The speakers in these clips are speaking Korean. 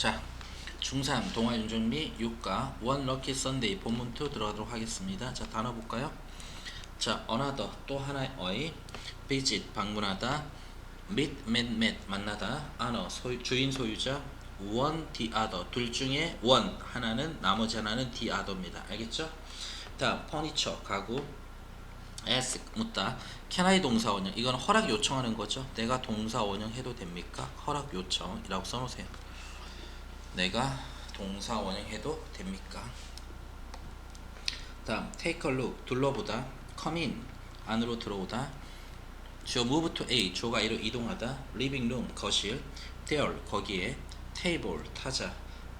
자, 중3 동아윤정미 6과 원 럭키 선데이 본문 2 들어가도록 하겠습니다. 자, 단어 볼까요? 자, another 또 하나의 어휘, visit 방문하다, meet 만나다, honor 주인 소유자, one the other 둘 중에 one 하나는 나머지 하나는 the other입니다. 알겠죠? 다음 furniture 가구, ask 묻다, can I 동사 원형 이건 허락 요청하는 거죠. 내가 동사 원형 해도 됩니까? 허락 요청이라고 써놓으세요. 내가 동사 원형 해도 됩니까? 다음 take a look 둘러보다, come in 안으로 들어오다, 주어 move to A 주어가 A로 이동하다, living room 거실, there 거기에, table 타자,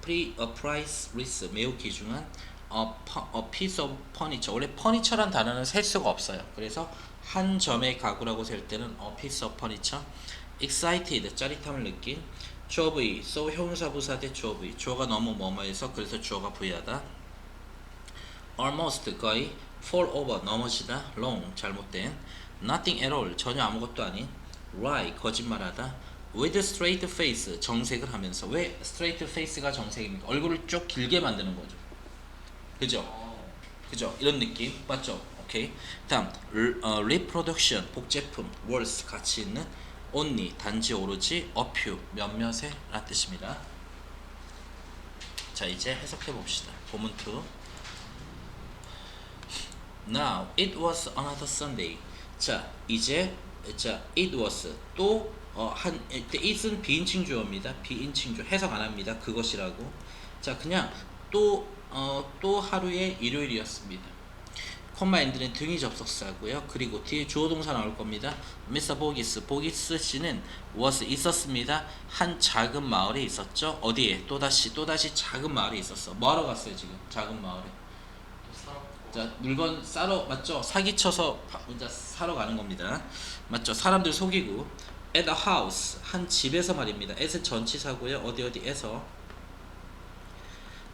a price list 매우 귀중한, a piece of furniture 원래 furniture란 단어는 셀 수가 없어요. 그래서 한 점의 가구라고 셀 때는 a piece of furniture, excited 짜릿함을 느낀, 주어 V, so 형용사 부사 대 주어 V 주어가 너무 뭐뭐해서 그래서 주어가 V하다, almost 거의, fall over 넘어지다, wrong 잘못된, nothing at all 전혀 아무것도 아닌, lie 거짓말하다, with straight face 정색을 하면서. 왜 straight face가 정색입니까? 얼굴을 쭉 길게 만드는 거죠. 그죠? 이런 느낌 맞죠? 오케이. 다음 reproduction 복제품, words 가치 있는, only 단지 오로지, a few 몇몇의 라는 뜻입니다. 자, 이제 해석해 봅시다. 본문 2. Now it was another Sunday. 자, 이제 it was 또 it은 비인칭 주어입니다. 비인칭 주어 해석 안 합니다. 그것이라고. 자, 그냥 또 하루의 일요일이었습니다. 콤마 엔드는 등위 접속사고요. 그리고 뒤에 주어 동사 나올 겁니다. Mr. 보기스 씨는 was 있었습니다. 한 작은 마을에 있었죠. 어디에? 또다시 작은 마을에 있었어. 뭐하러 갔어요 지금? 작은 마을에. 자, 물건 싸러 맞죠? 사기쳐서 혼자 사러 가는 겁니다. 맞죠? 사람들 속이고. At a house 한 집에서 말입니다. at은 전치사고요. 어디에서.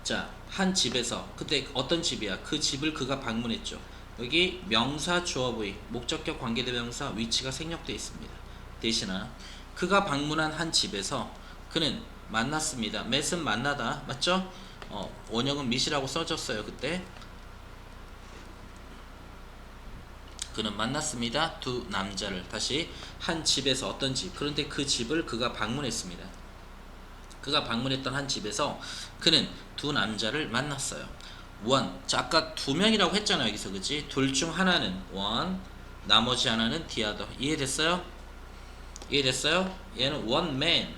자, 한 집에서. 그때 어떤 집이야? 그 집을 그가 방문했죠. 여기 명사 주어 V 목적격 관계대명사 위치가 생략되어 있습니다. 대신에 그가 방문한 한 집에서 그는 만났습니다. met은 만나다 맞죠? 원형은 meet이라고 써졌어요. 그때 그는 만났습니다. 두 남자를. 다시 한 집에서 어떤 집. 그런데 그 집을 그가 방문했습니다. 그가 방문했던 한 집에서 그는 두 남자를 만났어요. one. 자, 아까 두 명이라고 했잖아요. 여기서 그치? 둘 중 하나는 one, 나머지 하나는 the other. 이해됐어요? 얘는 one man,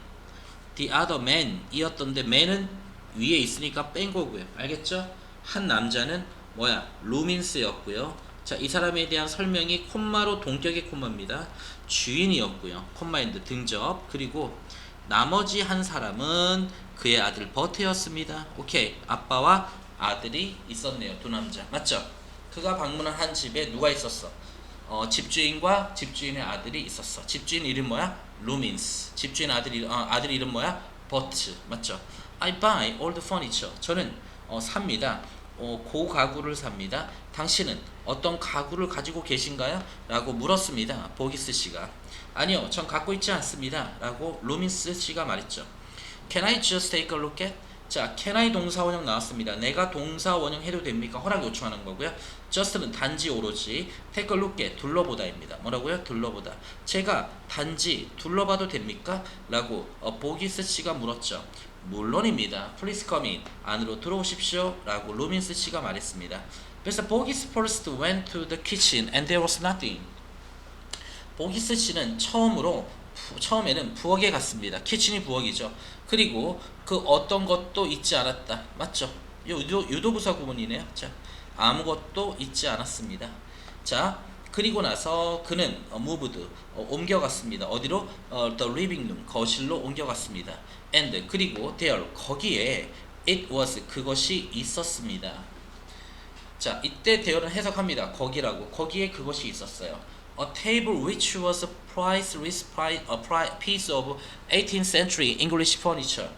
the other man 이었던데 man은 위에 있으니까 뺀 거고요. 알겠죠? 한 남자는 뭐야? 루민스였고요. 자, 이 사람에 대한 설명이 콤마로 동격의 콤마입니다. 주인이었고요. 콤마인드 등접. 그리고 나머지 한 사람은 그의 아들 버트였습니다. 오케이. 아빠와 아들이 있었네요. 두 남자. 맞죠? 그가 방문한 한 집에 누가 있었어? 집주인과 집주인의 아들이 있었어. 집주인 이름 뭐야? 루민스. 집주인 아들 이름 뭐야? 버트. 맞죠? I buy old furniture. 저는 삽니다. 고가구를 삽니다. 당신은 어떤 가구를 가지고 계신가요? 라고 물었습니다. 보기스 씨가. 아니요, 전 갖고 있지 않습니다. 라고 루민스 씨가 말했죠. Can I just take a look at? 자, can I 동사 원형 나왔습니다. 내가 동사 원형 해도 됩니까? 허락 요청하는 거고요. just는 단지 오로지, take a look at 둘러보다입니다. 뭐라고요? 둘러보다. 제가 단지 둘러봐도 됩니까? 라고 보기스 씨가 물었죠. 물론입니다. Please come in. 안으로 들어오십시오. 라고 루민스 씨가 말했습니다. 그래서 보기스 first went to the kitchen and there was nothing. 보기스 씨는 처음에는 부엌에 갔습니다. 키친이 부엌이죠. 그리고 그 어떤 것도 있지 않았다. 맞죠? 유도부사 구문이네요. 자, 아무것도 있지 않았습니다. 자, 그리고 나서 그는 moved 옮겨갔습니다. 어디로? the living room 거실로 옮겨갔습니다. and 그리고 there 거기에 it was 그것이 있었습니다. 자, 이때 there는 해석합니다. 거기라고. 거기에 그것이 있었어요. A table which was a priceless piece of 18th century English furniture.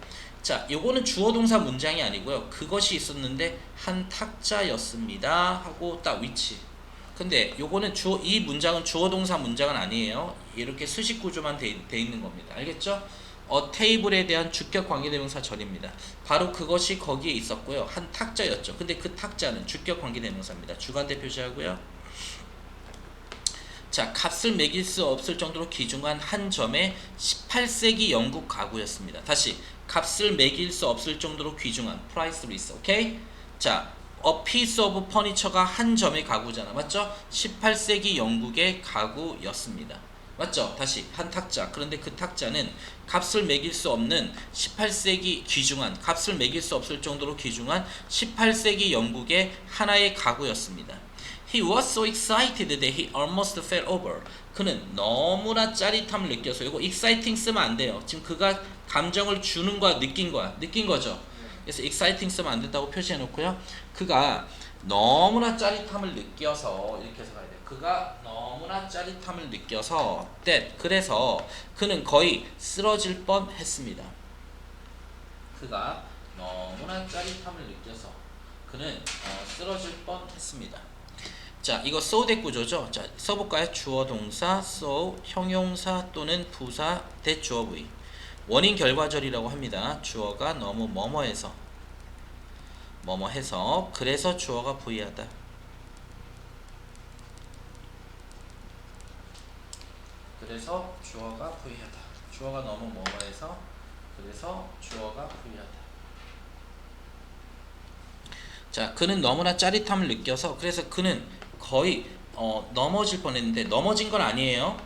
자, 요거는 주어 동사 문장이 아니고요. 그것이 있었는데 한 탁자였습니다. 하고 딱 위치. 근데 요거는 이 문장은 주어 동사 문장은 아니에요. 이렇게 수식 구조만 돼 있는 겁니다. 알겠죠? 테이블에 대한 주격 관계대명사 절입니다. 바로 그것이 거기에 있었고요. 한 탁자였죠. 근데 그 탁자는 주격 관계대명사입니다. 주관대 표시하고요. 자, 값을 매길 수 없을 정도로 귀중한 한 점의 18세기 영국 가구였습니다. 다시, 값을 매길 수 없을 정도로 귀중한 priceless, 오케이? 자, a piece of furniture가 한 점의 가구잖아, 맞죠? 18세기 영국의 가구였습니다. 맞죠? 다시, 한 탁자. 그런데 그 탁자는 값을 매길 수 없는 18세기 귀중한, 값을 매길 수 없을 정도로 귀중한 18세기 영국의 하나의 가구였습니다. He was so excited that he almost fell over. 그는 너무나 짜릿함을 느껴서, 이거 exciting 쓰면 안 돼요. 지금 그가 감정을 주는 거야, 느낀 거야, 느낀 거죠. 그래서 exciting 쓰면 안 된다고 표시해 놓고요. 그가 너무나 짜릿함을 느껴서, 이렇게 해서 가야 돼요. 그가 너무나 짜릿함을 느껴서 that, 그래서 그는 거의 쓰러질 뻔했습니다. 그가 너무나 짜릿함을 느껴서 그는 쓰러질 뻔했습니다. 자, 이거 so that 구조죠. 자, 써볼까요? 주어 동사 so, 형용사 또는 부사 that 주어 부위. 원인 결과절이라고 합니다. 주어가 너무 뭐뭐해서 그래서 주어가 부위하다. 그래서 주어가 부위하다. 주어가 너무 뭐뭐해서 그래서 주어가 부위하다. 자, 그는 너무나 짜릿함을 느껴서, 그래서 그는 거의 넘어질 뻔했는데, 넘어진 건 아니에요.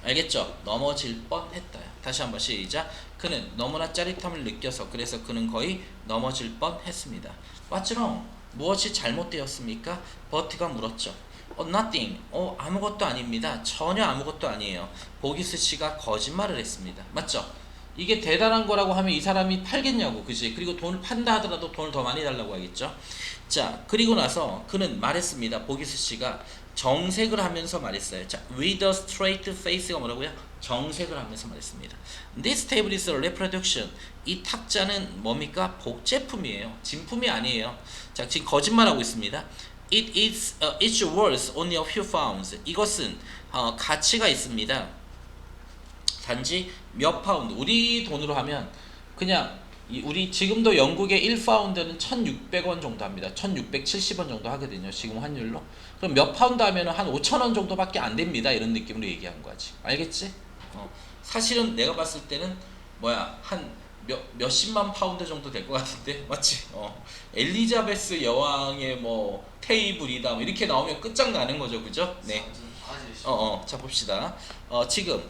알겠죠? 넘어질 뻔했다. 다시 한번 시작. 그는 너무나 짜릿함을 느껴서, 그래서 그는 거의 넘어질 뻔했습니다. What's wrong? 무엇이 잘못되었습니까? 버트가 물었죠. Nothing. 아무것도 아닙니다. 전혀 아무것도 아니에요. 보기스 씨가 거짓말을 했습니다. 맞죠? 이게 대단한 거라고 하면 이 사람이 팔겠냐고, 그지? 그리고 돈을 판다 하더라도 돈을 더 많이 달라고 하겠죠. 자, 그리고 나서 그는 말했습니다. 보기스 씨가 정색을 하면서 말했어요. 자, with a straight face가 뭐라고요? 정색을 하면서 말했습니다. This table is a reproduction. 이 탁자는 뭡니까? 복제품이에요. 진품이 아니에요. 자, 지금 거짓말하고 있습니다. It's worth only a few pounds. 이것은 가치가 있습니다. 단지 몇 파운드, 우리 돈으로 하면 그냥 우리 지금도 영국의 1파운드는 1,600원 정도 합니다. 1,670원 정도 하거든요. 지금 환율로. 그럼 몇 파운드 하면 한 5,000원 정도밖에 안 됩니다. 이런 느낌으로 얘기한 거지. 알겠지? 사실은 내가 봤을 때는 한 몇십만 파운드 정도 될 것 같은데, 맞지? 엘리자베스 여왕의 뭐 테이블이다 뭐 이렇게 나오면 끝장나는 거죠, 그죠? 네. 자 봅시다. 지금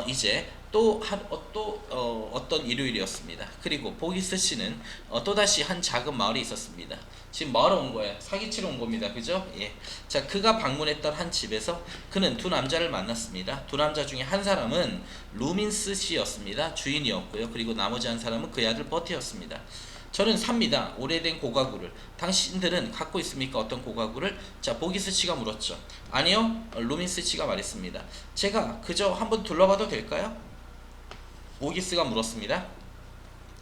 이제 어떤 일요일이었습니다. 그리고 보기스 씨는 또다시 한 작은 마을에 있었습니다. 지금 마을에 온 거예요. 사기치러 온 겁니다. 그죠? 예. 자, 그가 방문했던 한 집에서 그는 두 남자를 만났습니다. 두 남자 중에 한 사람은 루민스 씨였습니다. 주인이었고요. 그리고 나머지 한 사람은 그의 아들 버티였습니다. 저는 삽니다. 오래된 고가구를. 당신들은 갖고 있습니까? 어떤 고가구를? 자, 보기스 씨가 물었죠. 아니요, 루민스 씨가 말했습니다. 제가 그저 한번 둘러봐도 될까요? 보기스가 물었습니다.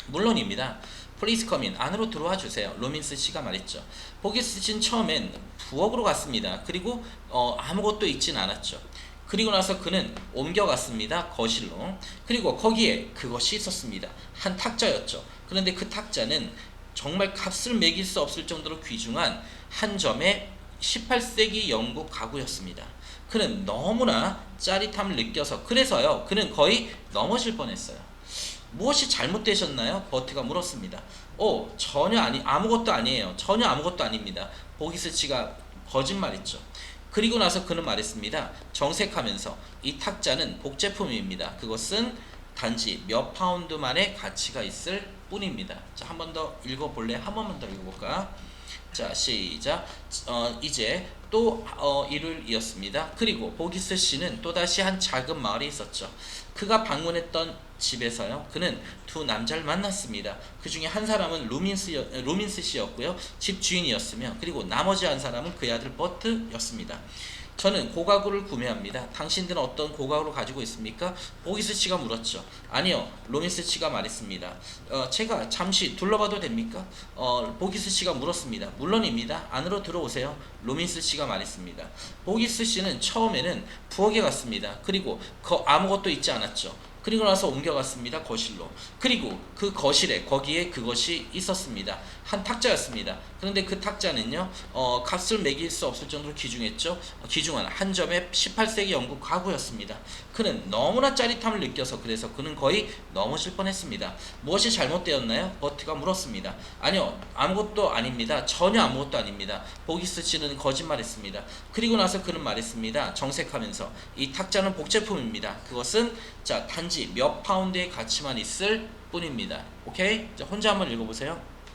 물론입니다. Please come in. 안으로 들어와 주세요. 루민스 씨가 말했죠. 보기스 씨는 처음엔 부엌으로 갔습니다. 그리고 아무것도 있진 않았죠. 그리고 나서 그는 옮겨갔습니다. 거실로. 그리고 거기에 그것이 있었습니다. 한 탁자였죠. 그런데 그 탁자는 정말 값을 매길 수 없을 정도로 귀중한 한 점의 18세기 영국 가구였습니다. 그는 너무나 짜릿함을 느껴서, 그래서요, 그는 거의 넘어질 뻔했어요. 무엇이 잘못되셨나요? 버트가 물었습니다. 전혀 아무것도 아니에요. 전혀 아무것도 아닙니다. 보기스 씨가 거짓말했죠. 그리고 나서 그는 말했습니다. 정색하면서 이 탁자는 복제품입니다. 그것은 단지 몇 파운드만의 가치가 있을 뿐입니다. 자, 한 번 더 읽어볼래? 한 번만 더 읽어볼까? 자, 시작. 이제 또 일요일이었습니다. 그리고 보기스 씨는 또다시 한 작은 마을에 있었죠. 그가 방문했던 집에서요, 그는 두 남자를 만났습니다. 그 중에 한 사람은 루민스 씨였고요, 집 주인이었으며, 그리고 나머지 한 사람은 그의 아들 버트였습니다. 저는 고가구를 구매합니다. 당신들은 어떤 고가구를 가지고 있습니까? 보기스 씨가 물었죠. 아니요, 루민스 씨가 말했습니다. 제가 잠시 둘러봐도 됩니까? 보기스 씨가 물었습니다. 물론입니다. 안으로 들어오세요. 루민스 씨가 말했습니다. 보기스 씨는 처음에는 부엌에 갔습니다. 그리고 아무것도 있지 않았죠. 그리고 나서 옮겨갔습니다. 거실로. 그리고 그 거실에 거기에 그것이 있었습니다. 한 탁자였습니다. 그런데 그 탁자는요 값을 매길 수 없을 정도로 귀중했죠. 귀중한 한 점의 18세기 영국 가구였습니다. 그는 너무나 짜릿함을 느껴서 그래서 그는 거의 넘어질 뻔했습니다. 무엇이 잘못되었나요? 버트가 물었습니다. 아니요, 아무것도 아닙니다. 전혀 아무것도 아닙니다. 보기스 씨는 거짓말했습니다. 그리고 나서 그는 말했습니다. 정색하면서 이 탁자는 복제품입니다. 그것은 자 단지 몇 파운드의 가치만 있을 뿐입니다. 오케이? 자, 혼자 한번 읽어보세요.